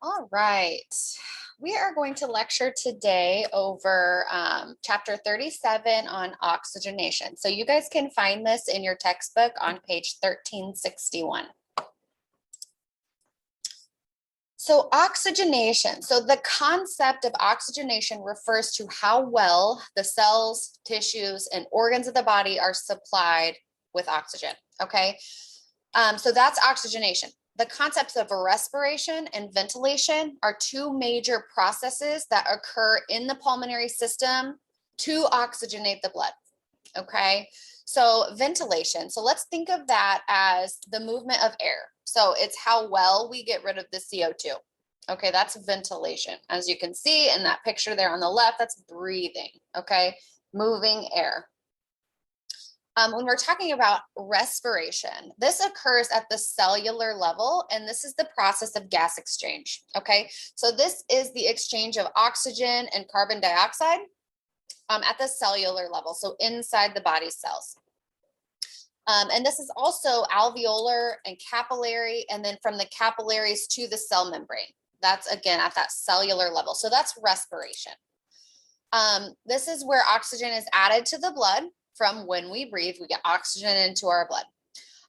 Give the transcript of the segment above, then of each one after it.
All right. We are going to lecture today over chapter 37 on oxygenation. So you guys can find this in your textbook on page 1361. So oxygenation. So the concept of oxygenation refers to how well the cells, tissues, and organs of the body are supplied with oxygen. Okay. So that's oxygenation. The concepts of respiration and ventilation are two major processes that occur in the pulmonary system to oxygenate the blood. Okay. So ventilation. So let's think of that as the movement of air. So it's how well we get rid of the CO2. Okay, that's ventilation. As you can see in that picture there on the left, that's breathing. Okay, moving air. When we're talking about respiration, this occurs at the cellular level, and this is the process of gas exchange. Okay, so this is the exchange of oxygen and carbon dioxide at the cellular level, so inside the body's cells. And this is also alveolar and capillary, and then from the capillaries to the cell membrane. That's again at that cellular level. So that's respiration. This is where oxygen is added to the blood. From when we breathe, we get oxygen into our blood.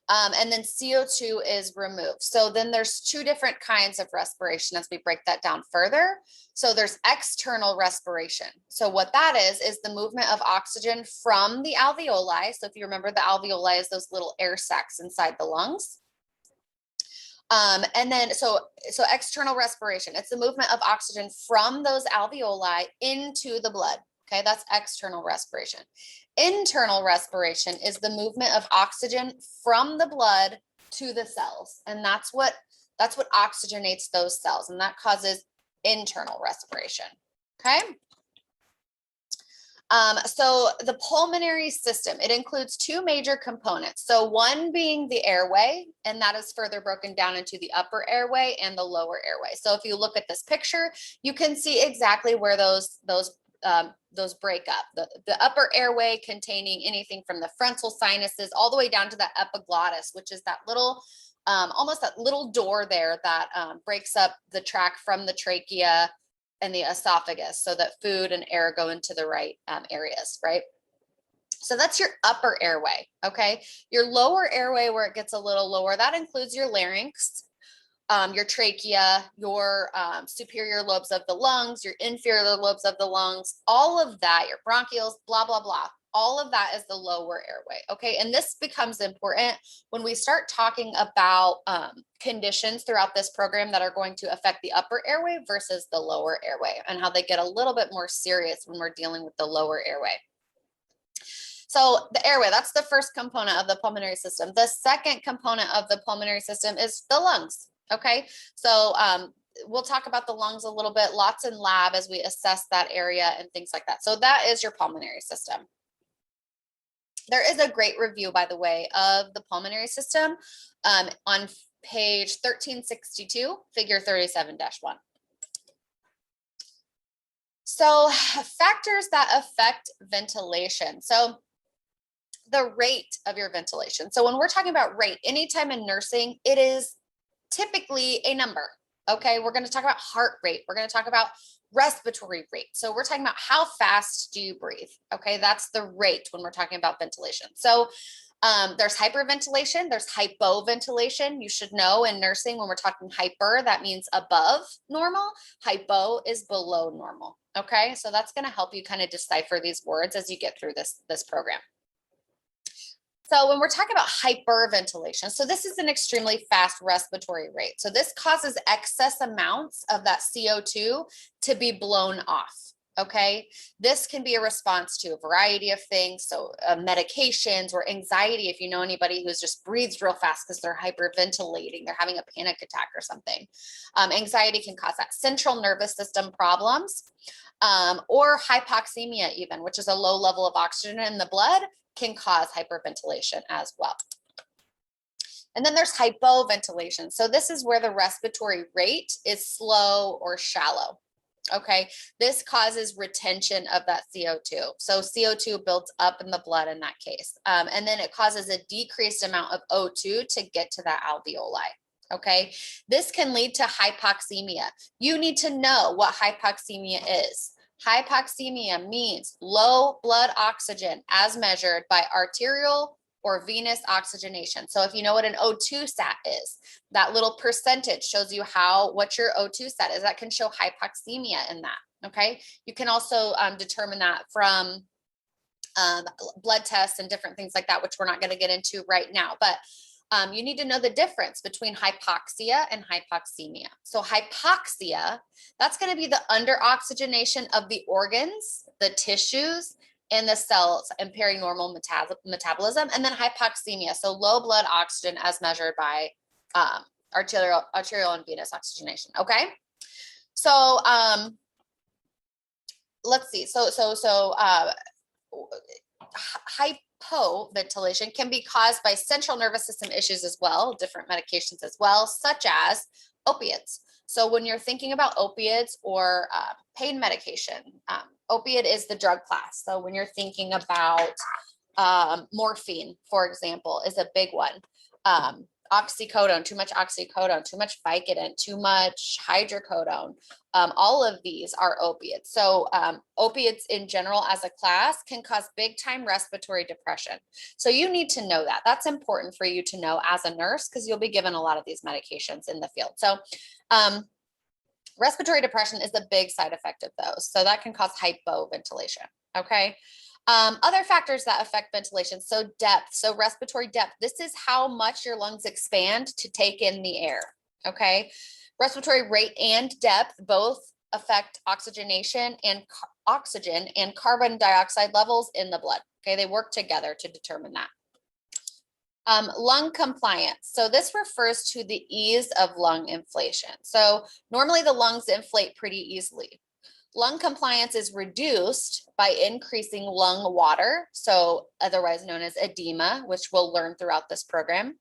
And then CO2 is removed. So then there's two different kinds of respiration as we break that down further. So there's external respiration. So what that is the movement of oxygen from the alveoli. So if you remember, the alveoli is those little air sacs inside the lungs. And then so external respiration, it's the movement of oxygen from those alveoli into the blood. Okay, that's external respiration. Internal respiration is the movement of oxygen from the blood to the cells. And that's what oxygenates those cells, and that causes internal respiration. Okay. So the pulmonary system, it includes two major components. So one being the airway, and that is further broken down into the upper airway and the lower airway. So if you look at this picture, you can see exactly where those break up. The upper airway containing anything from the frontal sinuses all the way down to the epiglottis, which is that little, almost that little door there that breaks up the tract from the trachea and the esophagus so that food and air go into the right areas, right? So that's your upper airway, okay? Your lower airway, where it gets a little lower, that includes your larynx, your trachea, your superior lobes of the lungs, your inferior lobes of the lungs, all of that, your bronchioles, blah, blah, blah. All of that is the lower airway, okay? And this becomes important when we start talking about conditions throughout this program that are going to affect the upper airway versus the lower airway, and how they get a little bit more serious when we're dealing with the lower airway. So the airway, that's the first component of the pulmonary system. The second component of the pulmonary system is the lungs. Okay, so we'll talk about the lungs a little bit, lots in lab as we assess that area and things like that. So that is your pulmonary system. There is a great review, by the way, of the pulmonary system on page 1362, figure 37-1. So factors that affect ventilation. So the rate of your ventilation. So when we're talking about rate, anytime in nursing, it is typically a number. Okay, we're going to talk about heart rate. We're going to talk about respiratory rate. So we're talking about how fast do you breathe? Okay, that's the rate when we're talking about ventilation. So there's hyperventilation, there's hypoventilation. You should know in nursing, when we're talking hyper, that means above normal. Hypo is below normal. Okay, so that's going to help you kind of decipher these words as you get through this program. So when we're talking about hyperventilation, so this is an extremely fast respiratory rate. So this causes excess amounts of that CO2 to be blown off. Okay, this can be a response to a variety of things. So medications or anxiety, if you know anybody who's just breathes real fast because they're hyperventilating, they're having a panic attack or something. Anxiety can cause that central nervous system problems, or hypoxemia even, which is a low level of oxygen in the blood, can cause hyperventilation as well. And then there's hypoventilation. So this is where the respiratory rate is slow or shallow. Okay, this causes retention of that CO2. So CO2 builds up in the blood in that case. And then it causes a decreased amount of O2 to get to that alveoli. Okay, this can lead to hypoxemia. You need to know what hypoxemia is. Hypoxemia means low blood oxygen as measured by arterial or venous oxygenation. So if you know what an O2 sat is, that little percentage shows you what your O2 sat is. That can show hypoxemia in that. Okay, you can also determine that from blood tests and different things like that, which we're not going to get into right now. But you need to know the difference between hypoxia and hypoxemia. So hypoxia, that's going to be the under-oxygenation of the organs, the tissues, and the cells, impairing normal metabolism. And then hypoxemia, so low blood oxygen as measured by arterial and venous oxygenation. Okay, so let's see. Hypoventilation can be caused by central nervous system issues as well, different medications as well, such as opiates. So when you're thinking about opiates or pain medication, opiate is the drug class. So when you're thinking about morphine, for example, is a big one. Oxycodone, too much Vicodin, too much hydrocodone. All of these are opiates. So opiates in general as a class can cause big time respiratory depression. So you need to know that. That's important for you to know as a nurse because you'll be given a lot of these medications in the field. So respiratory depression is the big side effect of those. So that can cause hypoventilation. Okay. Other factors that affect ventilation. So depth, so respiratory depth. This is how much your lungs expand to take in the air. Okay. Respiratory rate and depth both affect oxygenation and oxygen and carbon dioxide levels in the blood. Okay. They work together to determine that. Lung compliance. So this refers to the ease of lung inflation. So normally the lungs inflate pretty easily. Lung compliance is reduced by increasing lung water, so otherwise known as edema, which we'll learn throughout this program.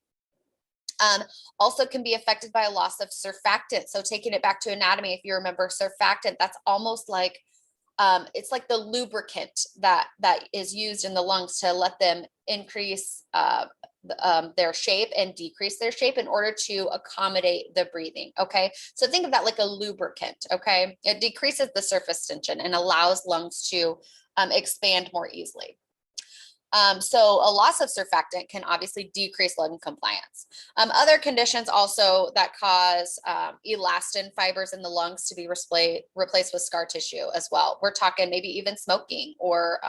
Also can be affected by a loss of surfactant. So taking it back to anatomy, if you remember surfactant, that's almost like, it's like the lubricant that is used in the lungs to let them increase their shape and decrease their shape in order to accommodate the breathing. Okay, so think of that like a lubricant. Okay, it decreases the surface tension and allows lungs to expand more easily. So a loss of surfactant can obviously decrease lung compliance. Other conditions also that cause elastin fibers in the lungs to be replaced with scar tissue as well. We're talking maybe even smoking or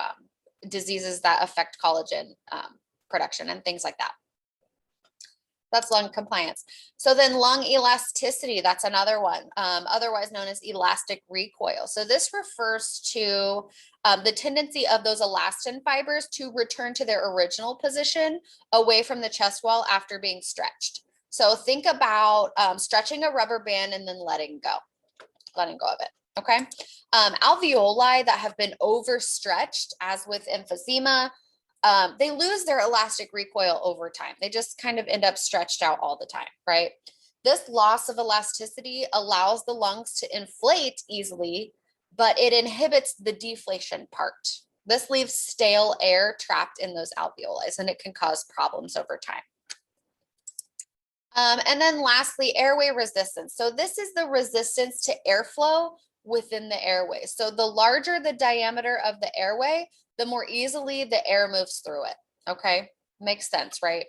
diseases that affect collagen production and things like that. That's lung compliance. So then lung elasticity, that's another one, otherwise known as elastic recoil. So this refers to the tendency of those elastin fibers to return to their original position away from the chest wall after being stretched. So think about stretching a rubber band and then letting go of it. Okay. Alveoli that have been overstretched, as with emphysema, they lose their elastic recoil over time. They just kind of end up stretched out all the time, right? This loss of elasticity allows the lungs to inflate easily, but it inhibits the deflation part. This leaves stale air trapped in those alveoli, and it can cause problems over time. And then lastly, airway resistance. So this is the resistance to airflow within the airway. So the larger the diameter of the airway, the more easily the air moves through it. Okay, makes sense, right?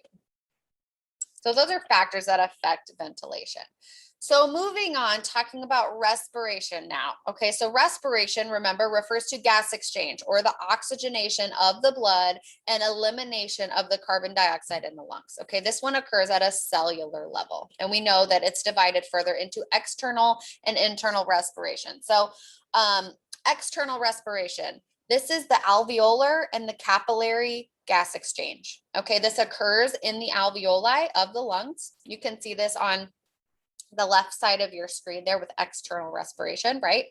So those are factors that affect ventilation. So moving on, talking about respiration now. Okay, so respiration, remember, refers to gas exchange or the oxygenation of the blood and elimination of the carbon dioxide in the lungs. Okay, this one occurs at a cellular level, and we know that it's divided further into external and internal respiration. So external respiration, this is the alveolar and the capillary gas exchange. Okay, this occurs in the alveoli of the lungs. You can see this on the left side of your screen there with external respiration, right?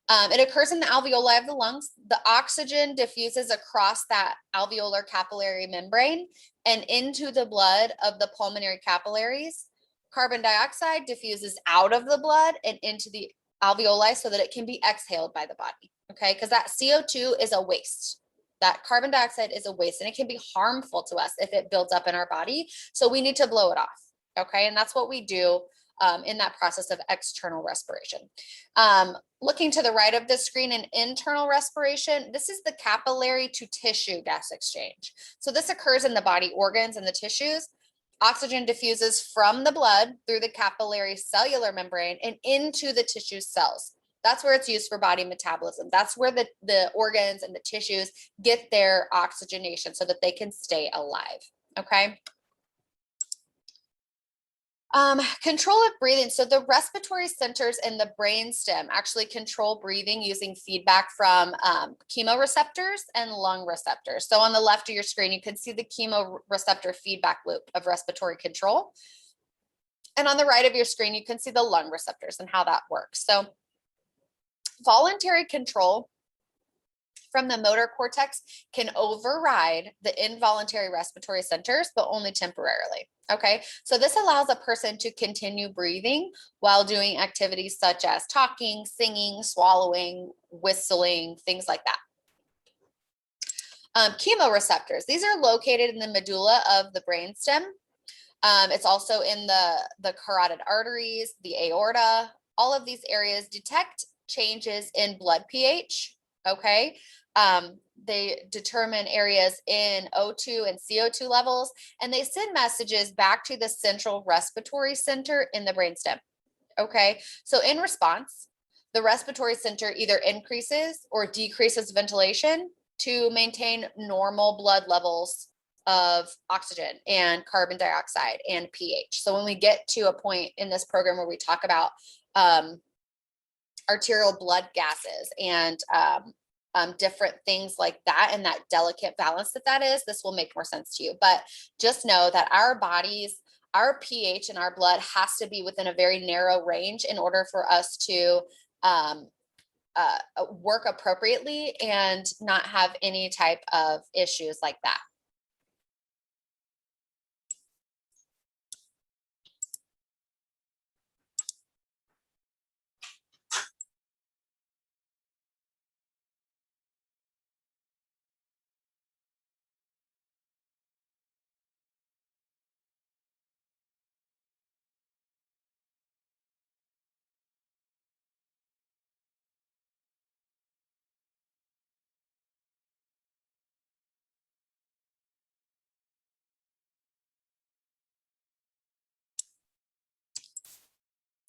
It occurs in the alveoli of the lungs. The oxygen diffuses across that alveolar capillary membrane and into the blood of the pulmonary capillaries. Carbon dioxide diffuses out of the blood and into the alveoli so that it can be exhaled by the body, okay? Because that CO2 is a waste. That carbon dioxide is a waste, and it can be harmful to us if it builds up in our body. So we need to blow it off. Okay, and that's what we do in that process of external respiration. Looking to the right of the screen, in internal respiration, this is the capillary to tissue gas exchange. So this occurs in the body organs and the tissues. Oxygen diffuses from the blood through the capillary cellular membrane and into the tissue cells. That's where it's used for body metabolism. That's where the organs and the tissues get their oxygenation so that they can stay alive. Okay. Control of breathing. So the respiratory centers in the brainstem actually control breathing using feedback from chemoreceptors and lung receptors. So on the left of your screen, you can see the chemoreceptor feedback loop of respiratory control. And on the right of your screen, you can see the lung receptors and how that works. So voluntary control from the motor cortex can override the involuntary respiratory centers, but only temporarily. Okay, so this allows a person to continue breathing while doing activities such as talking, singing, swallowing, whistling, things like that. Chemoreceptors, these are located in the medulla of the brainstem. It's also in the carotid arteries, the aorta. All of these areas detect changes in blood pH. Okay, they determine areas in O2 and CO2 levels, and they send messages back to the central respiratory center in the brainstem. Okay, so in response, the respiratory center either increases or decreases ventilation to maintain normal blood levels of oxygen and carbon dioxide and pH. So when we get to a point in this program where we talk about arterial blood gases and different things like that, and that delicate balance that is, this will make more sense to you. But just know that our bodies, our pH in our blood has to be within a very narrow range in order for us to work appropriately and not have any type of issues like that.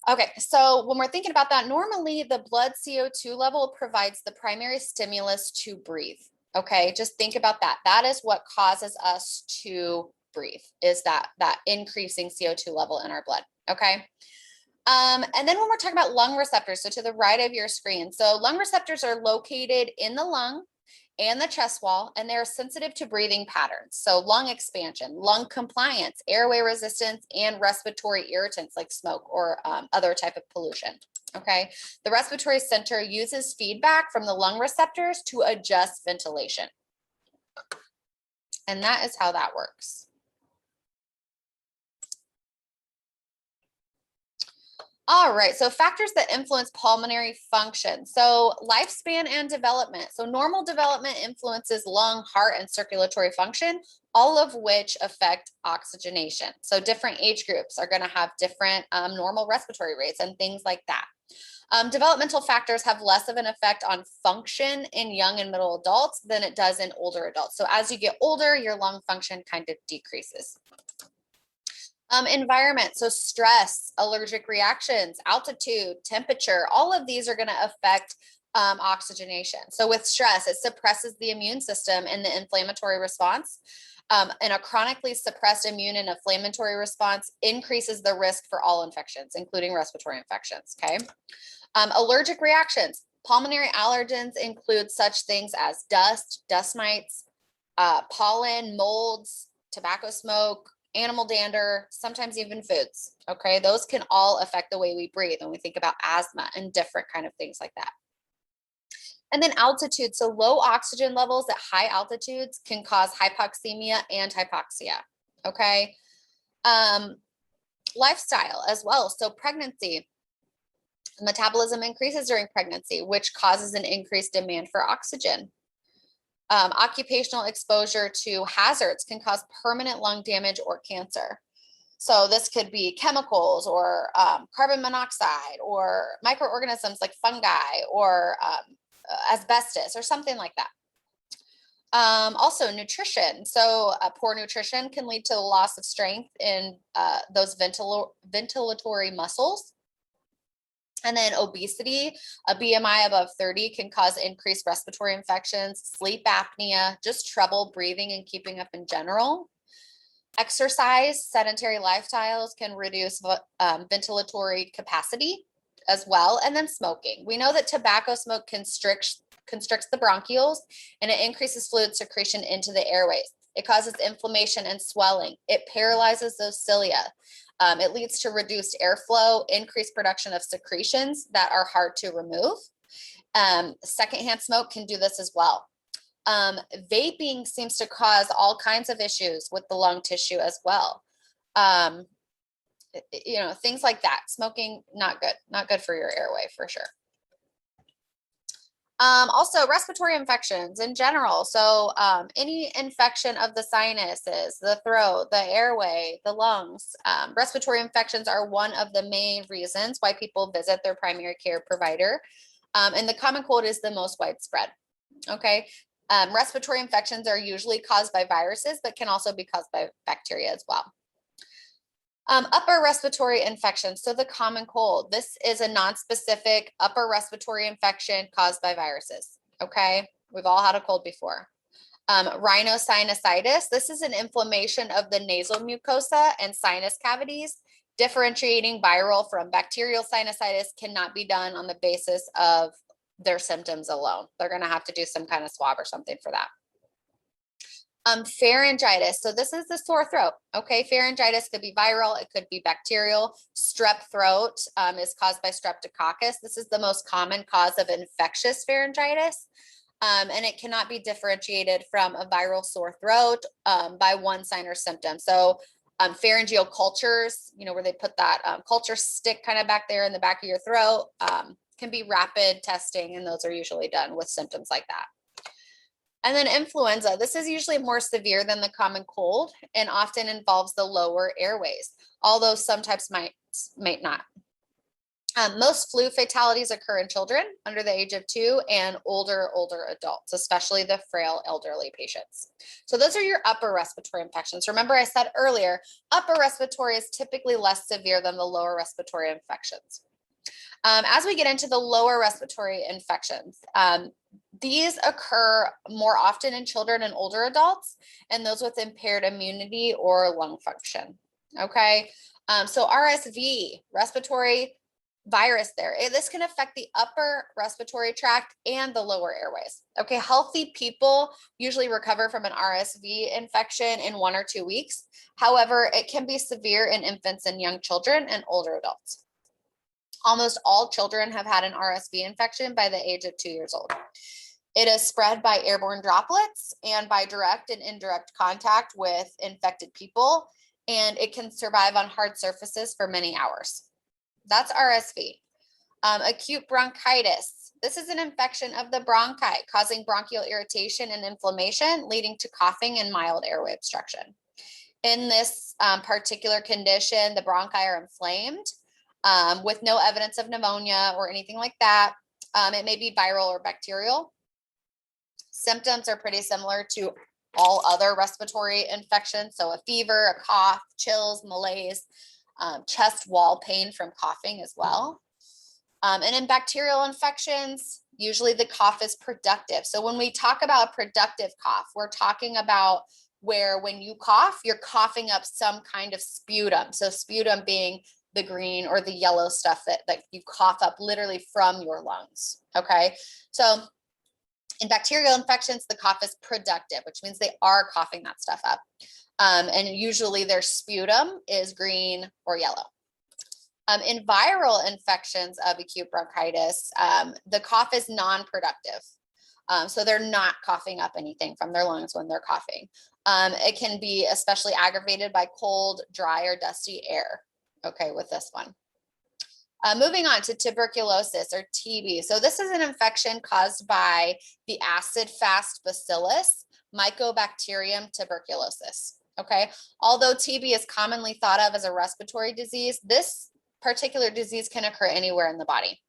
Okay, so when we're thinking about that, normally the blood CO2 level provides the primary stimulus to breathe. Okay, just think about that. That is what causes us to breathe, is that increasing CO2 level in our blood. Okay. And then when we're talking about lung receptors, so to the right of your screen, so lung receptors are located in the lung and the chest wall, and they're sensitive to breathing patterns. So lung expansion, lung compliance, airway resistance, and respiratory irritants like smoke or other type of pollution. Okay, the respiratory center uses feedback from the lung receptors to adjust ventilation. And that is how that works. All right, so factors that influence pulmonary function. So lifespan and development. So normal development influences lung, heart, and circulatory function, all of which affect oxygenation. So different age groups are going to have different normal respiratory rates and things like that. Developmental factors have less of an effect on function in young and middle adults than it does in older adults. So as you get older, your lung function kind of decreases. Environment, so stress, allergic reactions, altitude, temperature, all of these are going to affect oxygenation. So with stress, it suppresses the immune system and the inflammatory response. And a chronically suppressed immune and inflammatory response increases the risk for all infections, including respiratory infections. Okay. Allergic reactions, pulmonary allergens include such things as dust, dust mites, pollen, molds, tobacco smoke, animal dander, sometimes even foods. Okay, those can all affect the way we breathe when we think about asthma and different kind of things like that. And then altitude, so low oxygen levels at high altitudes can cause hypoxemia and hypoxia. Okay, lifestyle as well. So pregnancy, metabolism increases during pregnancy, which causes an increased demand for oxygen. Occupational exposure to hazards can cause permanent lung damage or cancer. So this could be chemicals or carbon monoxide or microorganisms like fungi or asbestos or something like that. Also nutrition. So poor nutrition can lead to loss of strength in those ventilatory muscles. And then obesity, a BMI above 30 can cause increased respiratory infections, sleep apnea, just trouble breathing and keeping up in general. Exercise, sedentary lifestyles can reduce ventilatory capacity as well. And then smoking. We know that tobacco smoke constricts the bronchioles and it increases fluid secretion into the airways. It causes inflammation and swelling. It paralyzes those cilia. It leads to reduced airflow, increased production of secretions that are hard to remove. Secondhand smoke can do this as well. Vaping seems to cause all kinds of issues with the lung tissue as well. Things like that. Smoking, not good for your airway for sure. Also respiratory infections in general. So any infection of the sinuses, the throat, the airway, the lungs, respiratory infections are one of the main reasons why people visit their primary care provider. And the common cold is the most widespread. Okay. Respiratory infections are usually caused by viruses, but can also be caused by bacteria as well. Upper respiratory infections. So the common cold, this is a non-specific upper respiratory infection caused by viruses. Okay. We've all had a cold before. Rhinosinusitis. This is an inflammation of the nasal mucosa and sinus cavities. Differentiating viral from bacterial sinusitis cannot be done on the basis of their symptoms alone. They're going to have to do some kind of swab or something for that. Pharyngitis. So this is the sore throat. Okay. Pharyngitis could be viral. It could be bacterial. Strep throat is caused by streptococcus. This is the most common cause of infectious pharyngitis. And it cannot be differentiated from a viral sore throat by one sign or symptom. So pharyngeal cultures, where they put that culture stick kind of back there in the back of your throat, can be rapid testing. And those are usually done with symptoms like that. And then influenza, this is usually more severe than the common cold and often involves the lower airways, although some types might not. Most flu fatalities occur in children under the age of 2 and older adults, especially the frail elderly patients. So those are your upper respiratory infections. Remember I said earlier, upper respiratory is typically less severe than the lower respiratory infections. As we get into the lower respiratory infections, these occur more often in children and older adults, and those with impaired immunity or lung function. Okay, so RSV, respiratory virus there. This can affect the upper respiratory tract and the lower airways. Okay, healthy people usually recover from an RSV infection in 1 or 2 weeks. However, it can be severe in infants and young children and older adults. Almost all children have had an RSV infection by the age of 2 years old. It is spread by airborne droplets and by direct and indirect contact with infected people, and it can survive on hard surfaces for many hours. That's RSV. Acute bronchitis. This is an infection of the bronchi, causing bronchial irritation and inflammation, leading to coughing and mild airway obstruction. In this particular condition, the bronchi are inflamed with no evidence of pneumonia or anything like that. It may be viral or bacterial. Symptoms are pretty similar to all other respiratory infections. So a fever, a cough, chills, malaise, chest wall pain from coughing as well. And in bacterial infections, usually the cough is productive. So when we talk about a productive cough, we're talking about where when you cough, you're coughing up some kind of sputum. So sputum being the green or the yellow stuff that you cough up literally from your lungs. Okay. So in bacterial infections, the cough is productive, which means they are coughing that stuff up. And usually their sputum is green or yellow. In viral infections of acute bronchitis, the cough is non-productive. So they're not coughing up anything from their lungs when they're coughing. It can be especially aggravated by cold, dry, or dusty air. Okay, with this one. Moving on to tuberculosis or TB. So this is an infection caused by the acid-fast bacillus, Mycobacterium tuberculosis. Okay. Although TB is commonly thought of as a respiratory disease, this particular disease can occur anywhere in the body.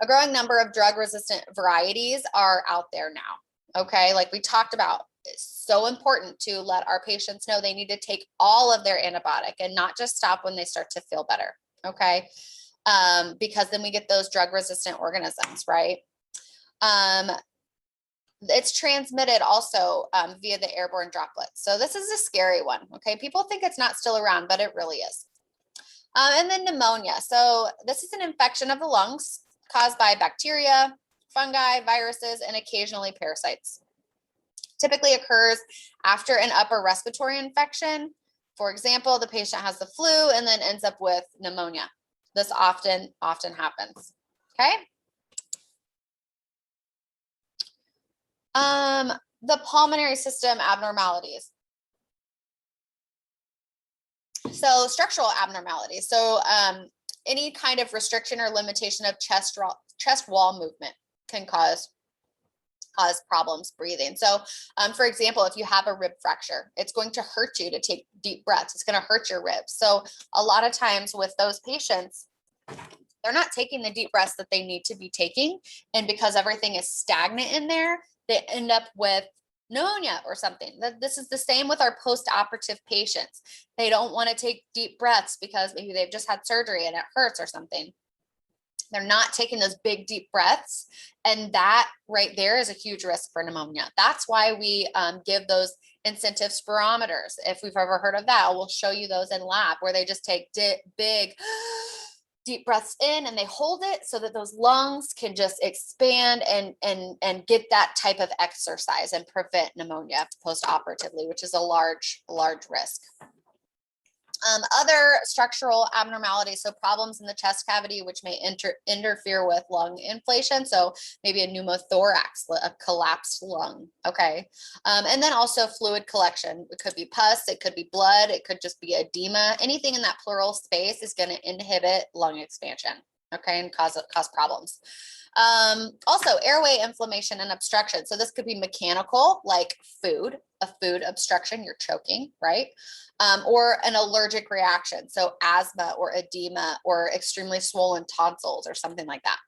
A growing number of drug-resistant varieties are out there now. Okay. Like we talked about, it's so important to let our patients know they need to take all of their antibiotic and not just stop when they start to feel better. Okay. Because then we get those drug-resistant organisms, right? It's transmitted also via the airborne droplets. So this is a scary one. Okay. People think it's not still around, but it really is. And then pneumonia. So this is an infection of the lungs caused by bacteria, fungi, viruses, and occasionally parasites. Typically occurs after an upper respiratory infection. For example, the patient has the flu and then ends up with pneumonia. This often happens. Okay. The pulmonary system abnormalities. So structural abnormalities. So any kind of restriction or limitation of chest wall movement can cause problems breathing. So for example, if you have a rib fracture, it's going to hurt you to take deep breaths. It's going to hurt your ribs. So a lot of times with those patients, they're not taking the deep breaths that they need to be taking. And because everything is stagnant in there, they end up with pneumonia or something. This is the same with our post-operative patients. They don't want to take deep breaths because maybe they've just had surgery and it hurts or something. They're not taking those big, deep breaths. And that right there is a huge risk for pneumonia. That's why we give those incentive spirometers. If we've ever heard of that, we'll show you those in lab where they just take big, deep breaths in and they hold it so that those lungs can just expand and get that type of exercise and prevent pneumonia post-operatively, which is a large risk. Other structural abnormalities, so problems in the chest cavity, which may interfere with lung inflation. So maybe a pneumothorax, a collapsed lung. Okay. And then also fluid collection. It could be pus, it could be blood, it could just be edema. Anything in that pleural space is going to inhibit lung expansion. Okay. And cause problems. Also airway inflammation and obstruction. So this could be mechanical, like a food obstruction, you're choking, right? Or an allergic reaction. So asthma or edema or extremely swollen tonsils or something like that.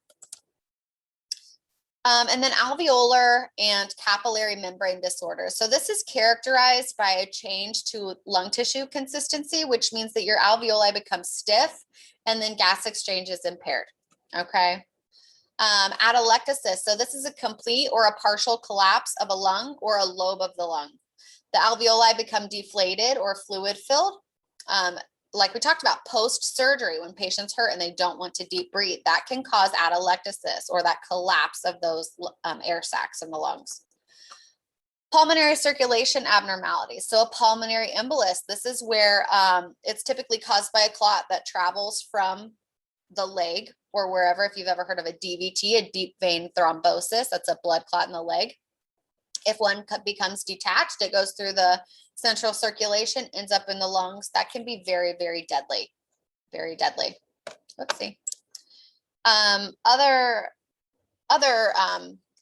And then alveolar and capillary membrane disorders. So this is characterized by a change to lung tissue consistency, which means that your alveoli become stiff and then gas exchange is impaired. Okay. Atelectasis. So this is a complete or a partial collapse of a lung or a lobe of the lung. The alveoli become deflated or fluid filled. Like we talked about post-surgery, when patients hurt and they don't want to deep breathe, that can cause atelectasis or that collapse of those air sacs in the lungs. Pulmonary circulation abnormalities. So a pulmonary embolus, this is where it's typically caused by a clot that travels from the leg or wherever. If you've ever heard of a DVT, a deep vein thrombosis, that's a blood clot in the leg. If one becomes detached, it goes through the central circulation, ends up in the lungs. That can be very, very deadly, very deadly. Let's see. Other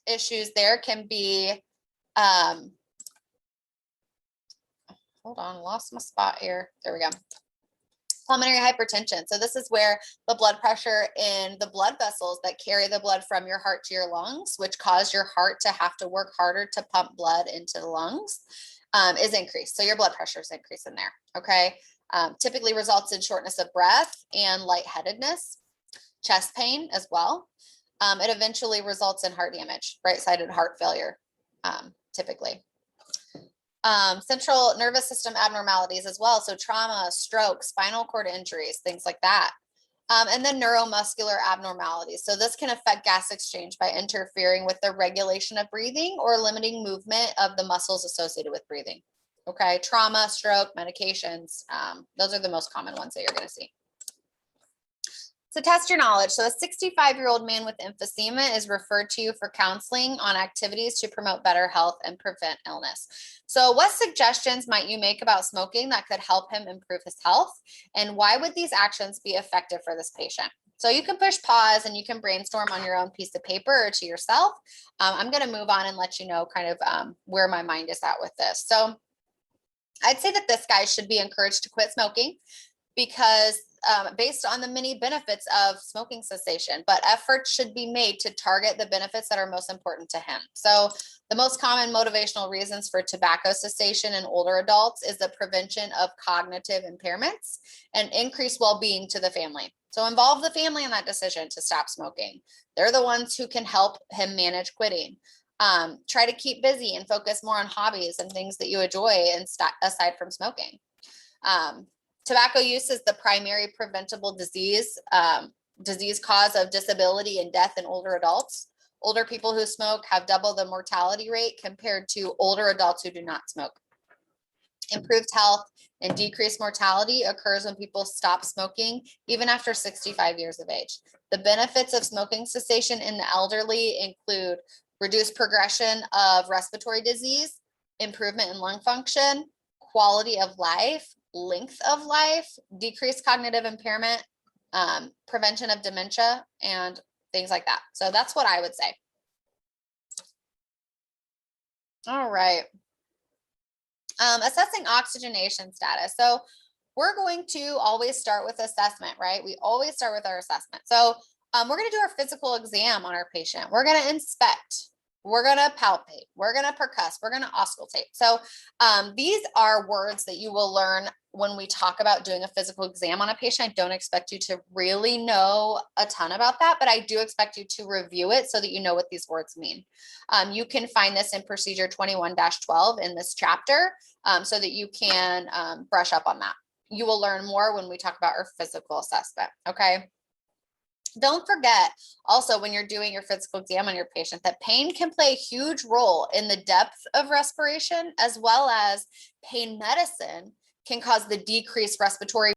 issues there can be, hold on, lost my spot here. There we go. Pulmonary hypertension. So this is where the blood pressure in the blood vessels that carry the blood from your heart to your lungs, which cause your heart to have to work harder to pump blood into the lungs, is increased. So your blood pressure is increasing there. Okay. Typically results in shortness of breath and lightheadedness, chest pain as well. It eventually results in heart damage, right-sided heart failure, typically. Central nervous system abnormalities as well. So trauma, stroke, spinal cord injuries, things like that. And then neuromuscular abnormalities. So this can affect gas exchange by interfering with the regulation of breathing or limiting movement of the muscles associated with breathing. Okay, trauma, stroke, medications. Those are the most common ones that you're going to see. So test your knowledge. So a 65-year-old man with emphysema is referred to you for counseling on activities to promote better health and prevent illness. So what suggestions might you make about smoking that could help him improve his health? And why would these actions be effective for this patient? So you can push pause and you can brainstorm on your own piece of paper or to yourself. I'm going to move on and let you know kind of where my mind is at with this. So I'd say that this guy should be encouraged to quit smoking because based on the many benefits of smoking cessation, but efforts should be made to target the benefits that are most important to him. So the most common motivational reasons for tobacco cessation in older adults is the prevention of cognitive impairments and increased well-being to the family. So involve the family in that decision to stop smoking. They're the ones who can help him manage quitting. Try to keep busy and focus more on hobbies and things that you enjoy and aside from smoking. Tobacco use is the primary preventable disease cause of disability and death in older adults. Older people who smoke have double the mortality rate compared to older adults who do not smoke. Improved health and decreased mortality occurs when people stop smoking, even after 65 years of age. The benefits of smoking cessation in the elderly include reduced progression of respiratory disease, improvement in lung function, quality of life, length of life, decreased cognitive impairment, prevention of dementia, and things like that. So that's what I would say. All right. Assessing oxygenation status. So we're going to always start with assessment, right? We always start with our assessment. So we're going to do our physical exam on our patient. We're going to inspect. We're going to palpate. We're going to percuss. We're going to auscultate. So these are words that you will learn when we talk about doing a physical exam on a patient. I don't expect you to really know a ton about that, but I do expect you to review it so that you know what these words mean. You can find this in procedure 21-12 in this chapter so that you can brush up on that. You will learn more when we talk about our physical assessment, okay? Don't forget also when you're doing your physical exam on your patient that pain can play a huge role in the depth of respiration, as well as pain medicine can cause the decreased respiratory